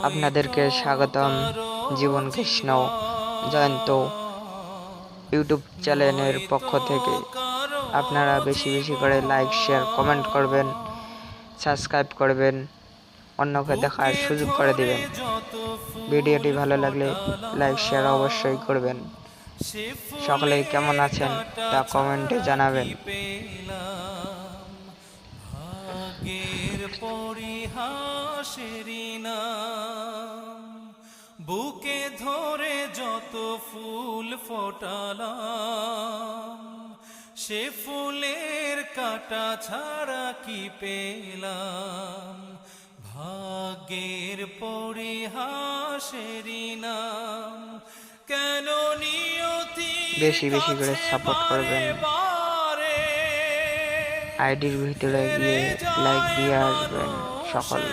আপনাদেরকে স্বাগতম জীবন কৃষ্ণ জয়ন্ত ইউটিউব চ্যানেলের পক্ষ থেকে। আপনারা বেশি বেশি করে লাইক, শেয়ার, কমেন্ট করবেন, সাবস্ক্রাইব করবেন, অন্যকে দেখার সুযোগ করে দিবেন। ভিডিওটি ভালো লাগলে লাইক, শেয়ার অবশ্যই করবেন। সকলেই কেমন আছেন তা কমেন্টে জানাবেন। ভাগ্যের পরিহাসেরই নাম বুকে ধরে যত ফুল ফোটালাম, সে ফুলের কাটা ছাড়া কি পেলাম। ভাগ্যের পরিহাসেরই নাম কেন নিয়তি বেশি বেশি করে সাপোর্ট করবেন। আইডির ভিতরে গিয়ে লাইক দিয়ে আসবেন সকলে।